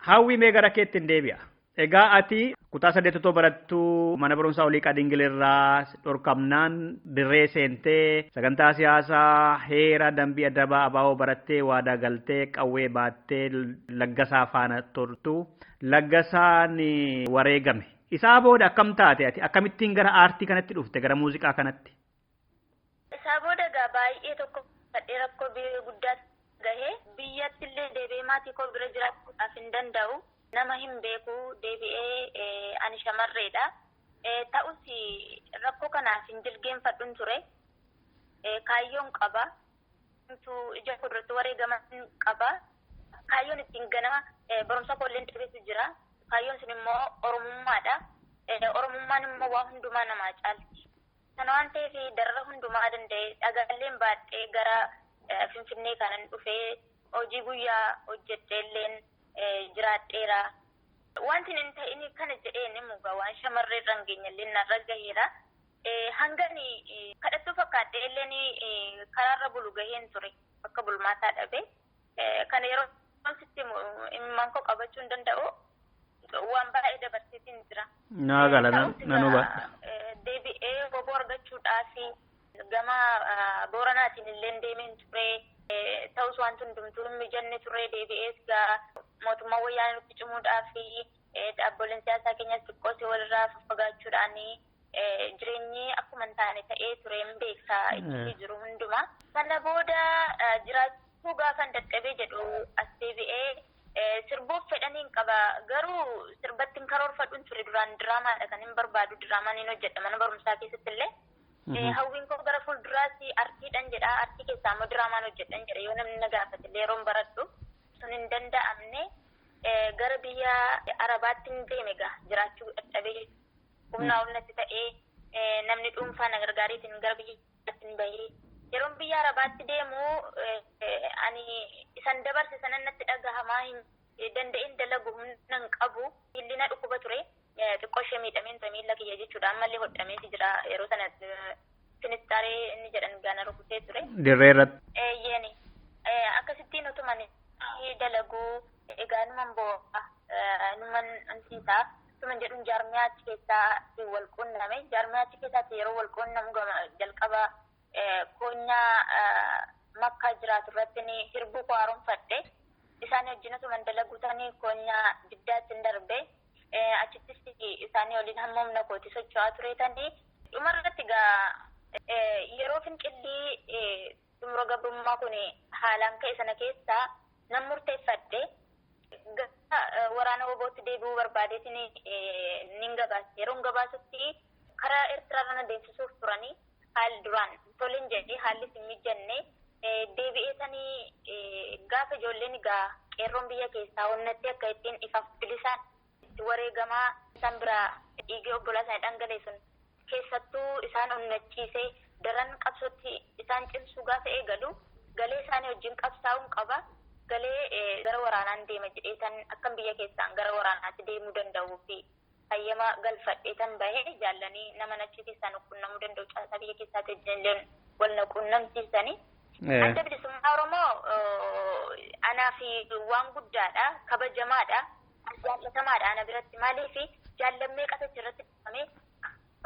Hawwi mee gara keetti hin deebi'a. Egaa ati kutaa 8 barattuu mana barumsaa olii Qadingilirraa dhorkamnaan dirree seentee sagantaa siyaasaa heera dambii adabaa abaa'oo barattee waadaa galtee qawwee baattee laggasaa faana turtu laggasaan wareegame. Isaa booda akkam taate ati akkamittiin gara aartii kanatti dhufte gara muuziqaa kanatti? Isaa booda gaa baay'ee tokko fadhee rakkoo guddaa gahee biyyatti illee deebi'ee maatii koo bira jiraachuudhaaf hin danda'u. Nama hin beeku deebi'ee ani shamarreedha. Ta'us rakkoo kanaaf hin jilgeenfadhuun ture. Kaayyoon qaba. Ija fuulduratti wareegaman qaba. Kaayyoon ittiin ganama barumsa koolleen dhibeessu jira. Kaayyoon sun immoo Oromummaadha. Oromummaan immoo waa hundumaa namaa caalti. Kana waan ta'eef darara hundumaa danda'e dhagaalleen baadhee gara Finfinnee kanan dhufee hojii guyyaa hojjedheelleen jiraadheera. Wanti hin ta'in kana jedheen mugaa waan shamarree irra hin geenyellee narra gaheera. Hangani kadhattuu fakkaadhee illeen karaarra bulu gaheen ture bakka bulmaataa dhabe. Kana yeroo sitti imimmaan koo qabachuu hin danda'u waan baay'ee dabarseetiin jira. Naa gala nan hubadha. Deebi'ee boboo argachuudhaaf gama Booranaatiin illee deemeen ture. Ta'us wanti hundumtuu hin mijanne ture deebi'ees gaa mootummaa wayyaanee nutti cimuudhaaf dhaabbileen siyaasaa keenyas xiqqoosii walirraa fagachuudhaan jireenyi akkuma hin taane ta'ee ture hin beektaa itti jiru hundumaa. Sana booda jiraachuu gaafa dadhabee jedhu as deebi'ee sirbuuf fedhaniin qaba. Garuu sirbatti hin karoorfadhuun ture duraan diraamaadha kan hin barbaadu. Diraamaan hin hojjedha mana barumsaa keessatti illee. Hawwiin koo gara fuulduraas artiidhaan jedha. Artii keessaa immoo diraamaan hojjedhan jedha. Yoo namni na gaafate illee yeroon baradhu sun hin danda'amne gara biyya Arabaatti hin deeme gaa jiraachuu dadhabee humnaa ol natti ta'ee namni dhuunfaa na gargaariitiin gara biyya hin bahee yeroon biyya arabaatti deemu ani isan dabarse sanan natti dhagahamaa hin danda'in dalagu humnan qabu hillina dhukkuba ture xiqqooshee miidhameen ture miilla kiyya jechuudha ammallee hodhameeti jira yeroo sana sinistaaree inni jedhan gaana rukutee ture. Dirree irratti. Yeeni akkasittiin utuman dalaguu egaa numan boo'a numan ansiisaa utuman jedhuun jaarmiyaa achi keessaa wal quunname jaarmiyaa achi keessaatti yeroo wal quunnamu jalqaba koonyaa makkaa jiraatu irratti ni hirbuu koo haaromfadhe isaan wajjin utuman dalaguutanii koonyaa diddaatti hin darbe achittis isaanii waliin hamma humna kooti socho'aa tureetanii dhumarratti egaa yeroo finqillii xumura gabrummaa kun haalaan ka'e sana keessaa nan murteeffadhe waraana wobootti deebi'uu barbaadeetiin nin gabaase yeroon gabaasutti karaa Eertiraarra na deemsisuuf turanii haal duraan toleen jedhee haalli hin mijanne deebi'eetanii gaafa ijoolleen egaa qeerroon biyya keessaa onnatti akka ittiin ifaaf bilisaan wareegamaa isaan biraa dhiigee obbolaa isaanii dhangaleessun keessattuu isaan onnachiisee daran qabsootti isaan cimsuu gaafa eegalu galee isaanii wajjin qabsaa'uun qaba galee gara waraanaan deema jedheetan akkan biyya keessaan gara waraanaatti deemuu danda'uu fi hayyama galfadheetan bahee jaallanii nama nachi keessaan quunnamuu danda'u caasaa biyya keessaatti illee wal na quunnamsiisanii. Adda bilisummaa Oromoo anaa fi waan guddaadha kabajamaadha jaallatamaadha ana biratti maaliif jaallammee qasachi irratti dhufamee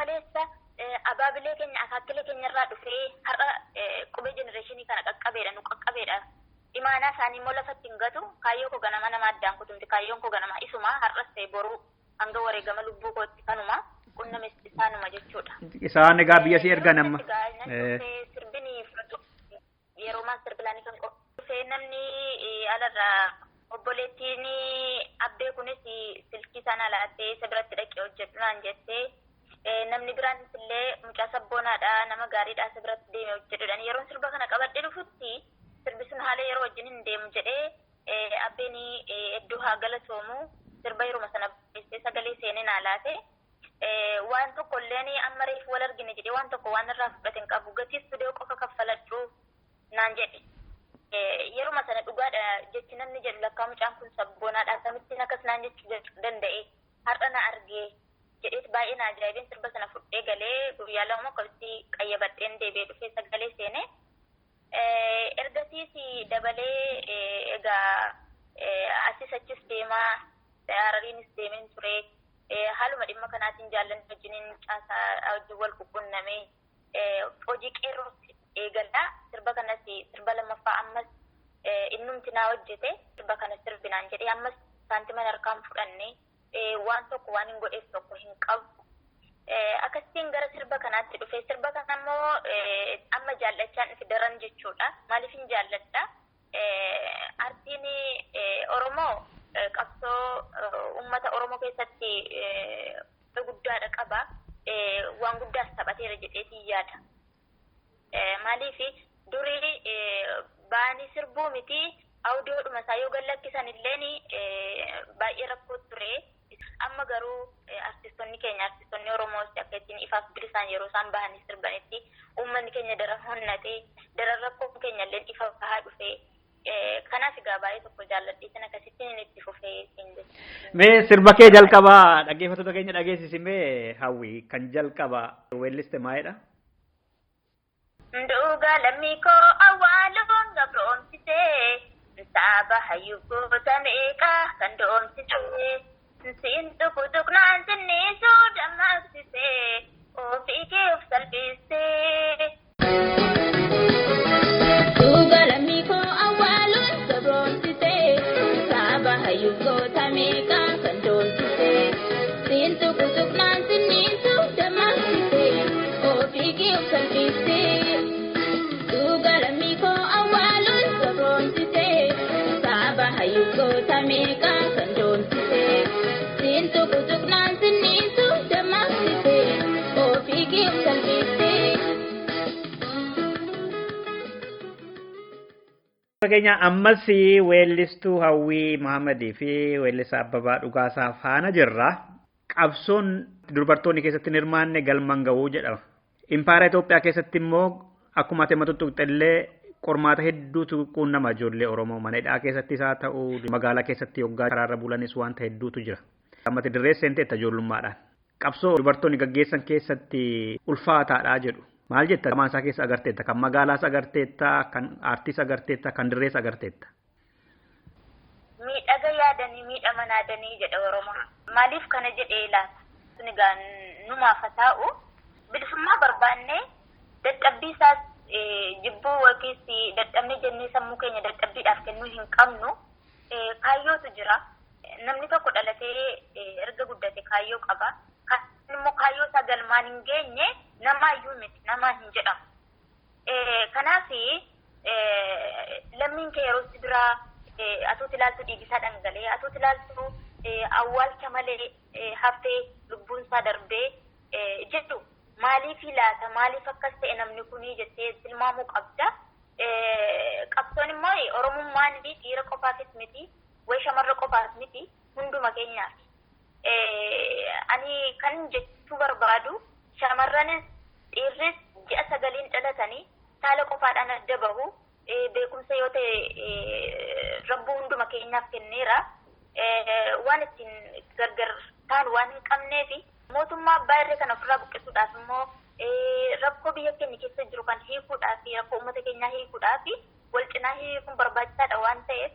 maleessa abaabilee keenya akaakilee keenya irraa dhufee har'a qubee jenereeshinii kana qaqqabeedha nu qaqqabeedha imaanaa isaanii immoo lafatti hin gatu kaayyoo koo ganama nama addaan kutumti kaayyoon koo ganama isuma har'as ta'e boruu hanga wareegama lubbuu kootti kanuma qunnames isaanuma jechuudha. Isaan egaa biyya si erga nama. Sirbinii yeroo maaster pilaanii kan qopheessee namni alarraa obboleettiin abbee kunis silkii sana laattee isa biratti dhaqee hojjedhu naan jettee namni biraanis illee mucaa sabboonaadha nama gaariidha isa biratti deemee hojjedhuudhaan yeroo sirba kana qabadhee dhufutti sirbi sun haala yeroo wajjin hin deemu jedhee abbeen hedduu haa galatoomu sirba yeruma sana barreessee sagalee seenee naa laate waan tokko illee amma reefu wal argine jedhee waan tokko waan irraa fudhate hin qabu gatii studiyoo qofa kaffaladhu naan jedhe yeruma sana dhugaadha jechi namni jedhu lakkaa mucaan kun sabboonaadha akkamittiin akkas naan jechuu danda'e har'a na argee jedheet baay'ee na ajaa'ibeen sirba sana fudhee galee guyyaa lama akkasitti qayyabadheen deebi'ee dhufee sagalee seene ergasiis dabalee egaa asis achis deemaa Harariinis deemeen ture haaluma dhimma kanaatiin jaallanni wajjiniin caasaa wajjin wal quunnamee hojii qeerroo eegala sirba kanas sirba lammaffaa ammas innumti naa hojjete sirba kanas sirbinaan jedhee ammas saantima harkaan fudhanne waan tokko waan hin godheef tokko hin qabu akkasitiin gara sirba kanaatti dhufe sirba kana ammoo amma jaallachaan dhufe daran jechuudha maaliif hin jaalladha artiin Oromoo qabsoo ummata Oromoo keessatti guddaadha qaba waan guddaas taphateera jedheetii yaada. Maaliif durii baanii sirbuu miti awudiyoodhuma isaa yoo gallakkisan illeen baay'ee rakkoo ture amma garuu artistoonni Oromoos akka ittiin ifaaf bilisaan yeroo isaan bahanii sirbanitti uummanni keenya daran honnatee daran rakkoon keenya illee ifa bahaa dhufee kanaaf egaa baay'ee tokko jaalladhiisan akkasittiin itti fufee siin jechuudha. Mee sirba kee jalqabaa dhaggeeffattoota keenya dhageessisimee hawwi kan jalqabaa weelliste maalidha? Nduga lamiko awwaluun gabroomsitee saaba hayyuu goota meeqaa kan doomsitee siin tukutuknaan sinniisuu dammaqsitee ofii kee of salphistee. Nduga lamiko awwaluun gabroomsitee saaba hayyuu goota meeqaa kan doomsitee siin tukutuknaan sinniisuu dammaqsitee ofii kee of salphistee. Tameka kan doomsite siin tukutuknaan sinniisu dammaqsite ofii kee of salphiste. Fakkeenyaa ammas weellistuu Hawwii Mahammadii fi weellisaa Abbabaa Dhugaasaa faana jirra. Qabsoon dubartoonni keessatti hin hirmaanne galmaan ga'uu jedhama. Impaara Itoophiyaa keessatti immoo akkuma ati matutuqxellee qormaata hedduutu quunnama ijoollee Oromoo mana hidhaa keessattis haa ta'u magaalaa keessatti hoggaa karaarra bulanis wanta hedduutu jira. Ammati dirree seenteetta ijoollummaadhaan. Qabsoo dubartoonni gaggeessan keessatti ulfaataadhaa jedhu. Maal jetta lamaan isaa keessa agarteetta? Kan magaalaas agarteetta, kan aartiis agarteetta, kan dirrees agarteetta? Miidhaga yaadanii miidhama naadanii jedha Oromoo. Maaliif kana jedhee laata? Sun egaa numaaf haa ta'u bilisummaa barbaannee dadhabbii isaas jibbuu yookiis dadhabnee jennee sammuu keenya dadhabbiidhaaf kennuu hin qabnu kaayyootu jira. Namni tokko dhalatee erga guddate kaayyoo qaba. Kan immoo kaayyoo isaa galmaan hin geenye namaayyuu miti namaa hin jedhamu. Kanaaf lammiin kee yeroo si biraa atuuti ilaaltu dhiigisaa dhangalee atuuti ilaaltu awwaalcha malee haftee lubbuun isaa darbee jedhu maaliif laata maaliif akkas ta'e namni kunii jettee tilmaamuu qabda. Qabsoon immoo Oromummaan dhiira qofaafis miti way shamarra qofaas miti hunduma keenyaaf. Ani kan jechuu barbaadu shamarranis dhiirris ji'a 9 dhalatanii saala qofaadhaan adda bahu beekumsa yoo ta'e Rabbu hunduma keenyaaf kenneera. Waan ittiin gargar ta'an waan hin qabneefi mootummaa abbaa irree kana ofirraa buqqisuudhaaf immoo rakkoo biyya keenya keessa jiru kan hiikuudhaaf rakkoo uummata keenyaa hiikuudhaaf wal cinaa hiikuun barbaachisaadha waan ta'eef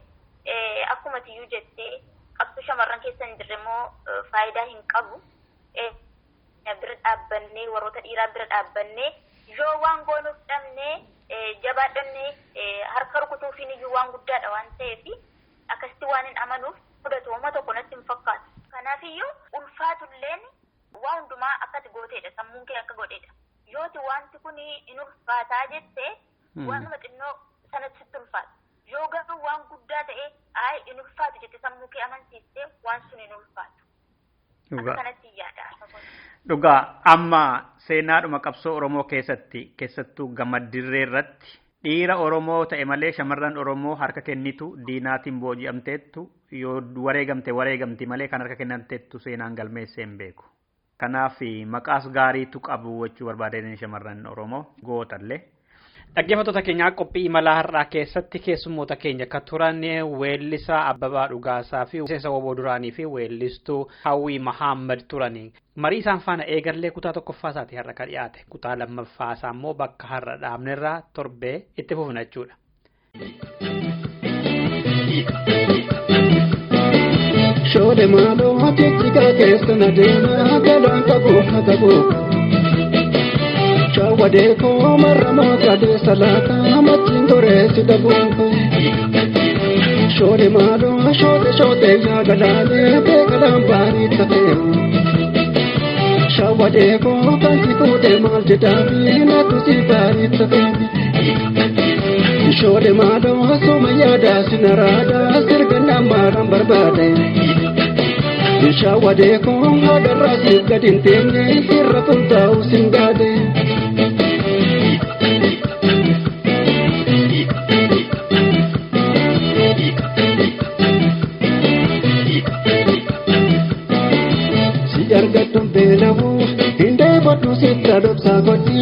akkuma tiyyuu jettee qabsoo shamarran keessa hin jirre immoo faayidaa hin qabu. Bira dhaabbannee warroota dhiiraa bira dhaabbannee yoo waan goonuuf dhabnee jabaadhannee harka rukutuufiin iyyuu waan guddaadha waan ta'eef akkasitti waan hin amanuuf fudhatu uummata tokko natti hin fakkaatu. Kanaafiyyuu ulfaatulleen waa hundumaa akkati gooteedha sammuun kee akka godheedha. Yooti wanti kun in ulfaataa jettee waanuma xinnoo sanatti sitti ulfaata. Yoo garuu waan guddaa ta'e in ulfaatu jette sammuu kee amansiistee waan sun in ulfaatu. Akka kanatti yaada. Dhugaa amma seenaadhuma qabsoo Oromoo keessattuu gama dirree irratti dhiira Oromoo ta'e malee shamarran Oromoo harka kennitu diinaatiin booji'amteettu yoo wareegamti malee kan harka kennanteettu seenaan galmeessee hin beeku. Kanaaf maqaas gaariitu qabu jechuu barbaadeen shamarran Oromoo gootallee. Dhaggeeffattoota keenyaa qophii imalaa har'aa keessatti keessummoota keenya akka turan weellisaa Abbabaa Dhugaasaa fi miseensa WBO duraanii fi weellistuu Hawwii Mahammad turanii. Marii isaan faana eegallee kutaa tokkoffaa isaati har'a kan dhiyaate. Kutaa lammaffaa isaa immoo bakka har'a dhaabnerraa torbee itti fufna jechuudha. Shoode maaloo hatichikaa keessa na deemaa galaan qaboo Shawade ko maramo kade salata machin tore sidabuko Shode malo shode ya galale be galam bari tate Shawade ko kanti ko de mal jadabi na tusi bari tate Shode malo somaya da sinarada sirgana maram barbade Shawade ko hadara sigadin tenge sirrafun tau singade Argatum belabu, inde batu sita dopsa goti,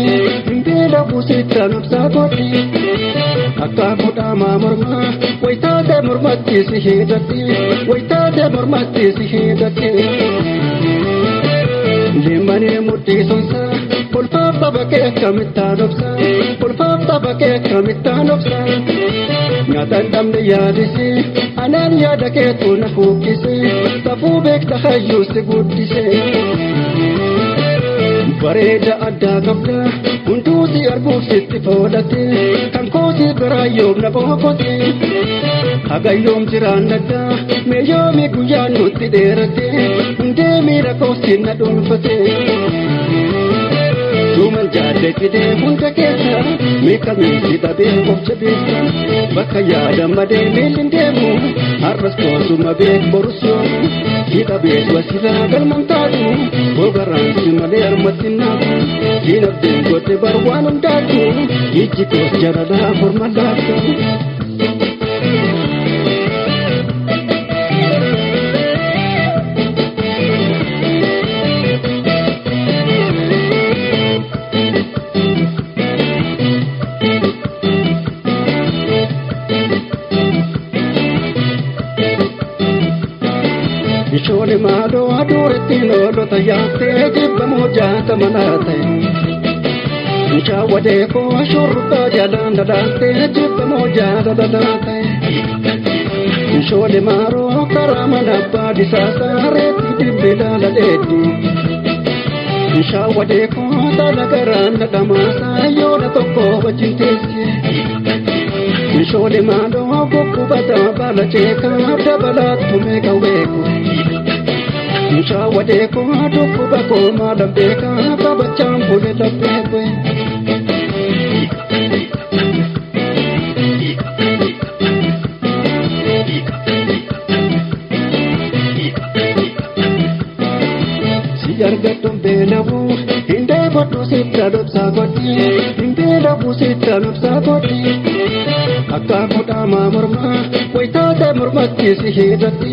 inde labu sita dopsa goti. Akka kuda mamurma, waita de murmati sihidati, waita de murmati sihidati. Limane muti sonsa, pulpa babake kamita dopsa, pulpa babake kamita dopsa. Nyatan damne yadisi, anan yadake tuna kukisi, safu bek tahayu segudise. Bareda adda kabda, untusi arbu sitti fodate, kan kosi berayoom na bokote. Hagayom jirannada, meyomi guyaan nutti dheerate, hundee miira kosi na dhuunfate. Duuman jaallatide hunda keessa meeqa miisi dhabee qofcha beessa bakka yaada madee miilin deemu har'as koosuma beek borus yoomu hidha beek wasilaa galman taatu bogarraansi malee armatti naatu diinagdeen godhe bar waan hundaatu ijji koos jalalaa morma laatu. Mata yaatee jibba mojaata manaate. Nchaawwadee koo shurrubbaa jalaan dadaatee jibba mojaata dadaate. Nshoolee maaroo karaa mana abbaa disaasaa reetti dibbilaa ladheeddi. Nchaawwadee koo tala garaan dhadhamaasaa yoona tokko wajjin teessee. Nshoolee maaloo guggubataa baala ceekaa dabalaattu meeqa weeku. Nchaawwadee koo dhukkuba koo maala beekaa babachaan bule labbeekwe. Si argattoon beelawuu hin deebodhu sitta dhobsaa godhi hin beelawuu sitta dhobsaa godhi. Akka kudhaamaa mormaa wayitaatee mormatti si hidhatti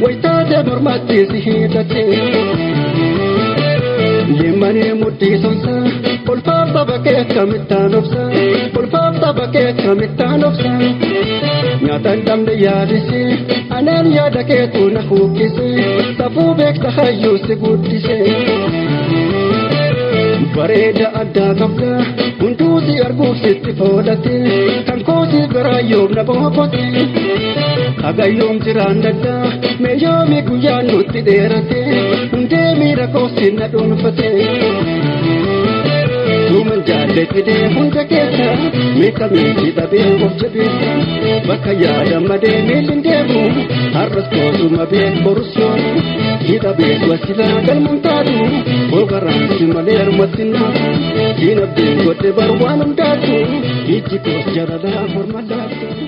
wayitaatee mormatti si hidhatti. Yeemmanee mudhii sonsaa kolfaaf tapha kee akkamittaan obsaa kolfaaf tapha kee akkamittaan obsaa. Nyaata hin dhabne yaadisee anaan yaada keetu na huuqqisee safuu beekta hayyuu si guddisee. Bareeda addaa qabda hunduu si arguuf sitti foodhate kan kooti garaa yoom na boqote. Hagayyoom jiraan daddaa mee yoomi guyyaan nutti dheerate hundee miira koosi na dhuunfate. Tuuman jaallatee hunda keessa miidhamee dhabee of jabeessa bakka yaada madee miilli deemu har'as koosuma beek borus yoonu hidhabees wasilaa galman taatu ogarraan si malee harmatti naatu diinabdeen godhe bar waan hundaatu ijji koos jalalaa morma laatu.